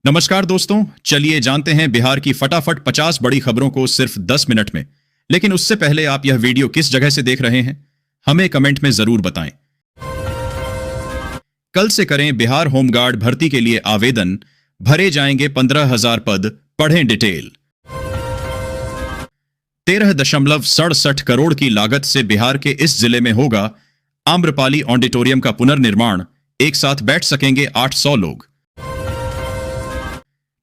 नमस्कार दोस्तों, चलिए जानते हैं बिहार की फटाफट 50 बड़ी खबरों को सिर्फ 10 मिनट में। लेकिन उससे पहले आप यह वीडियो किस जगह से देख रहे हैं, हमें कमेंट में जरूर बताएं। कल से करें बिहार होमगार्ड भर्ती के लिए आवेदन, भरे जाएंगे 15,000 पद, पढ़ें डिटेल। 13.67 करोड़ की लागत से बिहार के इस जिले में होगा आम्रपाली ऑडिटोरियम का पुनर्निर्माण। एक साथ बैठ सकेंगे 800 लोग।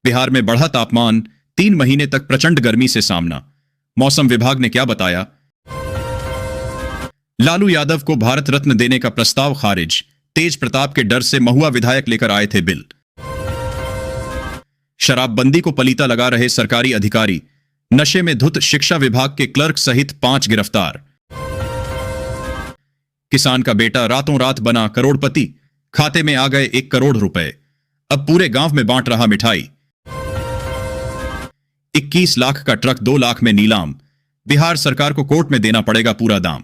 बिहार में बढ़ा तापमान, 3 महीने तक प्रचंड गर्मी से सामना। मौसम विभाग ने क्या बताया? लालू यादव को भारत रत्न देने का प्रस्ताव खारिज। तेज प्रताप के डर से महुआ विधायक लेकर आए थे बिल। शराबबंदी को पलीता लगा रहे सरकारी अधिकारी, नशे में धुत शिक्षा विभाग के क्लर्क सहित 5 गिरफ्तार। किसान का बेटा रातों रात बना करोड़पति, खाते में आ गए 1 करोड़ रुपए। अब पूरे गांव में बांट रहा मिठाई। 21 लाख का ट्रक 2 लाख में नीलाम। बिहार सरकार को कोर्ट में देना पड़ेगा पूरा दाम।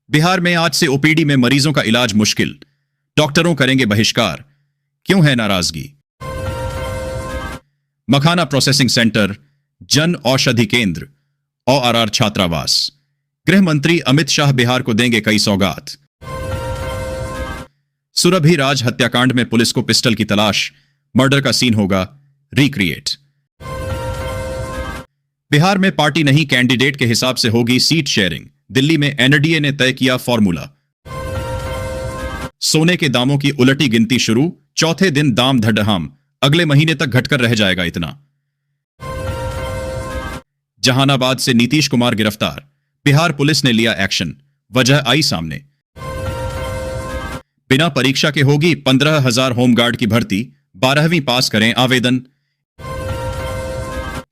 बिहार में आज से ओपीडी में मरीजों का इलाज मुश्किल, डॉक्टरों करेंगे बहिष्कार। क्यों है नाराजगी? मखाना प्रोसेसिंग सेंटर, जन औषधि केंद्र, ORR छात्रावास। गृह मंत्री अमित शाह बिहार को देंगे कई सौगात। सुरभि राज हत्याकांड में पुलिस को पिस्टल की तलाश, मर्डर का सीन होगा रिक्रिएट। बिहार में पार्टी नहीं कैंडिडेट के हिसाब से होगी सीट शेयरिंग। दिल्ली में एनडीए ने तय किया फॉर्मूला। सोने के दामों की उलटी गिनती शुरू, चौथे दिन दाम धड़ाम, अगले महीने तक घटकर रह जाएगा इतना। जहानाबाद से नीतीश कुमार गिरफ्तार, बिहार पुलिस ने लिया एक्शन, वजह आई सामने। बिना परीक्षा के होगी 15,000 होमगार्ड की भर्ती, 12वीं पास करें आवेदन।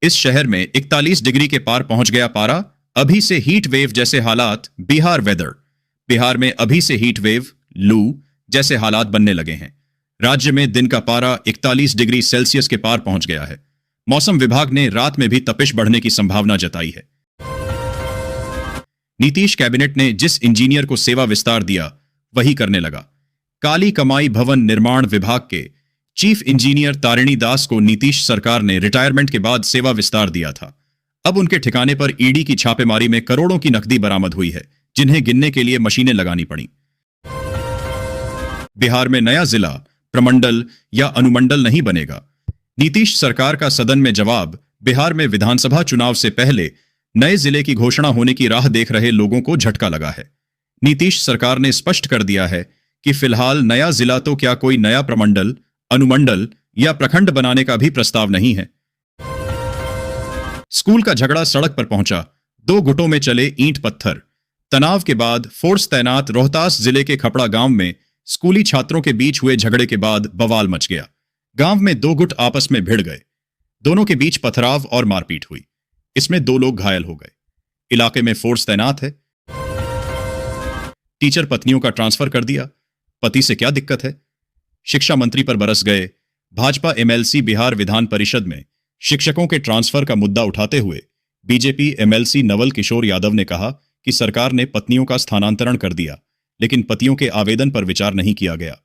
इस शहर में 41 डिग्री के पार पहुंच गया पारा, अभी से हीट वेव जैसे हालात। बिहार वेदर, बिहार में अभी से हीट वेव, लू जैसे हालात बनने लगे हैं। राज्य में दिन का पारा 41 डिग्री सेल्सियस के पार पहुंच गया है। मौसम विभाग ने रात में भी तपिश बढ़ने की संभावना जताई है। नीतीश कैबिनेट ने जिस इंजीनियर को सेवा विस्तार दिया, वही करने लगा। काली कमाई भवन निर्माण विभाग के चीफ इंजीनियर तारिणी दास को नीतीश सरकार ने रिटायरमेंट के बाद सेवा विस्तार दिया था। अब उनके ठिकाने पर ईडी की छापेमारी में करोड़ों की नकदी बरामद हुई है, जिन्हें गिनने के लिए मशीनें लगानी पड़ी। बिहार में नया जिला, प्रमंडल या अनुमंडल नहीं बनेगा। नीतीश सरकार का सदन में जवाब। बिहार में विधानसभा चुनाव से पहले नए जिले की घोषणा होने की राह देख रहे लोगों को झटका लगा है। नीतीश सरकार ने स्पष्ट कर दिया है कि फिलहाल नया जिला तो क्या कोई नया प्रमंडल, अनुमंडल या प्रखंड बनाने का भी प्रस्ताव नहीं है। स्कूल का झगड़ा सड़क पर पहुंचा, 2 गुटों में चले ईंट पत्थर। तनाव के बाद फोर्स तैनात रोहतास जिले के खपड़ा गांव में स्कूली छात्रों के बीच हुए झगड़े के बाद बवाल मच गया। गांव में 2 गुट आपस में भिड़ गए। दोनों के बीच पथराव और मारपीट हुई। इसमें 2 लोग घायल हो गए। इलाके में फोर्स तैनात है। टीचर पत्नियों का ट्रांसफर कर दिया। पति से क्या दिक्कत है? शिक्षा मंत्री पर बरस गए। भाजपा एमएलसी बिहार विधान परिषद में शिक्षकों के ट्रांसफर का मुद्दा उठाते हुए बीजेपी एमएलसी नवल किशोर यादव ने कहा कि सरकार ने पत्नियों का स्थानांतरण कर दिया, लेकिन पतियों के आवेदन पर विचार नहीं किया गया।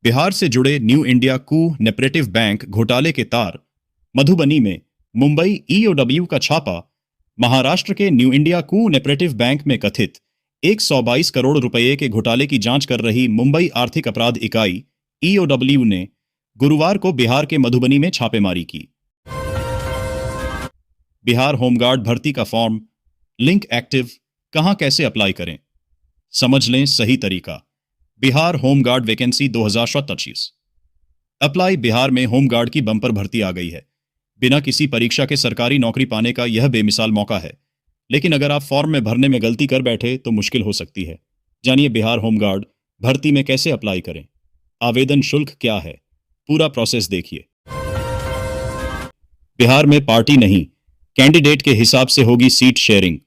बिहार से जुड़े न्यू इंडिया को-ऑपरेटिव बैंक घोटाले के तार। मधुबनी में मुंबई ईओडब्ल्यू का छापा। महाराष्ट्र के न्यू इंडिया को-ऑपरेटिव बैंक में कथित 122 करोड़ रुपए के घोटाले की जांच कर रही मुंबई आर्थिक अपराध इकाई ईओडब्ल्यू ने गुरुवार को बिहार के मधुबनी में छापेमारी की। बिहार होमगार्ड भर्ती का फॉर्म, लिंक एक्टिव, कहां कैसे अप्लाई करें, समझ लें सही तरीका। Bihar home guard vacancy 2027 apply. Bihar में होमगार्ड की बम्पर भर्ती आ गई है। बिना किसी परीक्षा के सरकारी नौकरी पाने का यह बेमिसाल मौका है, लेकिन अगर आप फॉर्म में भरने में गलती कर बैठे तो मुश्किल हो सकती है। जानिए बिहार होमगार्ड भर्ती में कैसे अप्लाई करें, आवेदन शुल्क क्या है, पूरा प्रोसेस देखिए। बिहार में पार्टी नहीं कैंडिडेट के हिसाब से होगी सीट शेयरिंग।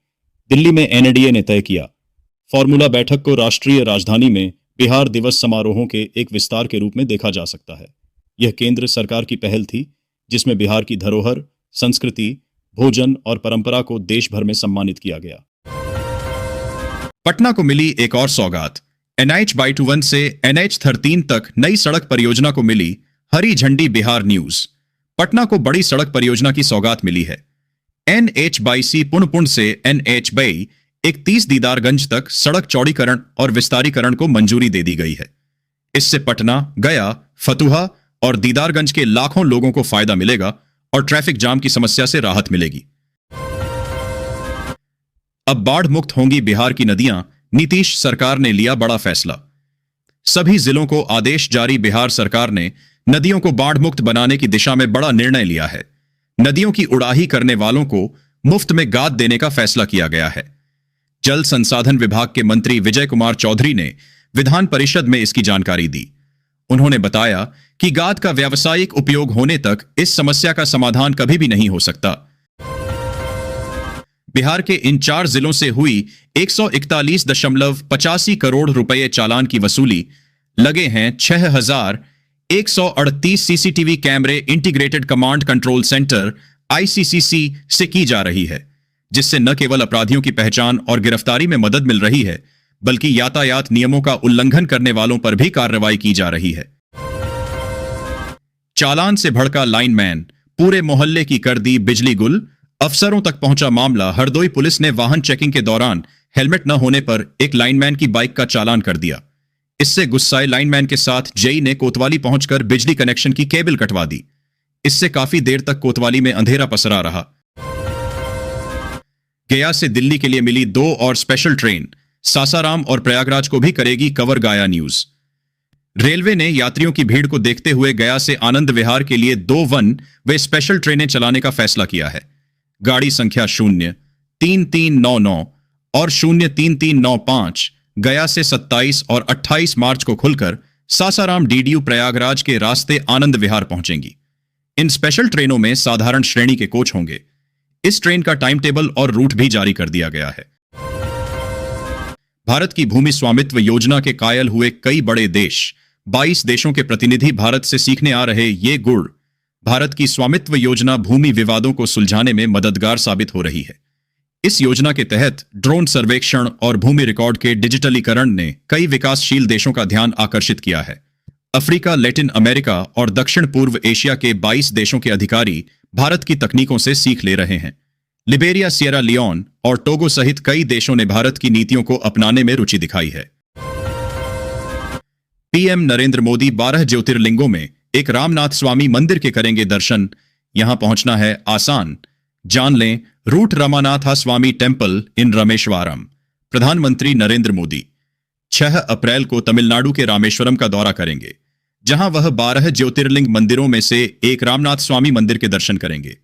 दिल्ली में एनडीए ने तय किया। फॉर्मूला बैठक को राष्ट्रीय राजधानी में बिहार दिवस समारोहों के एक विस्तार के रूप में देखा जा सकता है। यह केंद्र सरकार की पहल थी, जिसमें बिहार की धरोहर, संस्कृति, भोजन और परंपरा को देश भर में सम्मानित किया गया। पटना को मिली एक और सौगात। NH-21 से NH-13 तक नई सड़क परियोजना को मिली हरी झंडी। बिहार न्यूज। पटना को बड़ी सड़क परियोजना की सौगात मिली है। NH-22 पुनपुन से NH-22 31 दीदारगंज तक सड़क चौड़ीकरण और विस्तारीकरण को मंजूरी दे दी गई है। इससे पटना, गया, फतुहा और दीदारगंज के लाखों लोगों को फायदा मिलेगा और ट्रैफिक जाम की समस्या से राहत मिलेगी। अब बाढ़ मुक्त होंगी बिहार की नदियां। नीतीश सरकार ने लिया बड़ा फैसला। सभी जिलों को आदेश जारी। बिहार सरकार ने नदियों को बाढ़ मुक्त बनाने की दिशा में बड़ा निर्णय लिया है। नदियों की उड़ाही करने वालों को मुफ्त में गाद देने का फैसला किया गया है। जल संसाधन विभाग के मंत्री विजय कुमार चौधरी ने विधान परिषद में इसकी जानकारी दी। उन्होंने बताया कि गाद का व्यावसायिक उपयोग होने तक इस समस्या का समाधान कभी भी नहीं हो सकता। बिहार के इन 4 जिलों से हुई 141.85 करोड़ रुपए चालान की वसूली। लगे हैं 6,138 सीसीटीवी कैमरे। Integrated command control centre ICCC से की जा रही है, जिससे न केवल अपराधियों की पहचान और गिरफ्तारी में मदद मिल रही है, बल्कि यातायात नियमों का उल्लंघन करने वालों पर भी कार्रवाई की जा रही है। चालान से भड़का लाइनमैन। पूरे मोहल्ले की कर दी बिजली गुल। अफसरों तक पहुंचा मामला। हरदोई पुलिस ने वाहन चेकिंग के दौरान हेलमेट न होने पर एक लाइनमैन की बाइक का चालान कर दिया। इससे गुस्साए लाइनमैन के साथ जेई ने कोतवाली पहुंचकर बिजली कनेक्शन की केबल कटवा दी। इससे काफी देर तक कोतवाली में अंधेरा पसरा रहा। गया से दिल्ली के लिए मिली 2 और स्पेशल ट्रेन। सासाराम और प्रयागराज को भी करेगी कवर। गया न्यूज। रेलवे ने यात्रियों की भीड़ को देखते हुए गया से आनंद विहार के लिए 2 वन वे स्पेशल ट्रेनें चलाने का फैसला किया है। गाड़ी संख्या 03399 और 03395 गया से 27 और 28 मार्च को खुलकर सासाराम DDU प्रयागराज के रास्ते आनंद विहार पहुंचेंगी। इन स्पेशल ट्रेनों में साधारण श्रेणी के कोच होंगे। इस ट्रेन का टाइम टेबल और रूट भी जारी कर दिया गया है। भारत की भूमि स्वामित्व योजना के कायल हुए कई बड़े देश। 22 देशों के प्रतिनिधि भारत से सीखने आ रहे ये गुण। भारत की स्वामित्व योजना भूमि विवादों को सुलझाने में मददगार साबित हो रही है। इस योजना के तहत ड्रोन सर्वेक्षण और भूमि रिकॉर्ड के डिजिटलीकरण ने कई विकासशील देशों का ध्यान आकर्षित किया है। अफ्रीका, लैटिन अमेरिका और दक्षिण पूर्व एशिया के 22 देशों के अधिकारी भारत की तकनीकों से सीख ले रहे हैं। लिबेरिया, सिएरा लियोन और टोगो सहित कई देशों ने भारत की नीतियों को अपनाने में रुचि दिखाई है। PM नरेंद्र मोदी 12 ज्योतिर्लिंगों में एक रामनाथ स्वामी मंदिर के करेंगे दर्शन। यहां पहुंचना है आसान। जान लें route. Ramanatha Swamy temple in Rameswaram. प्रधानमंत्री नरेंद्र मोदी 6 अप्रैल को तमिलनाडु के रामेश्वरम का दौरा करेंगे, जहां वह 12 ज्योतिर्लिंग मंदिरों में से एक रामनाथ स्वामी मंदिर के दर्शन करेंगे।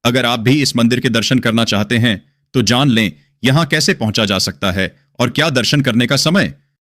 अगर आप भी इस मंदिर के दर्शन करना चाहते हैं तो जान लें यहां कैसे पहुंचा जा सकता है और क्या दर्शन करने का समय।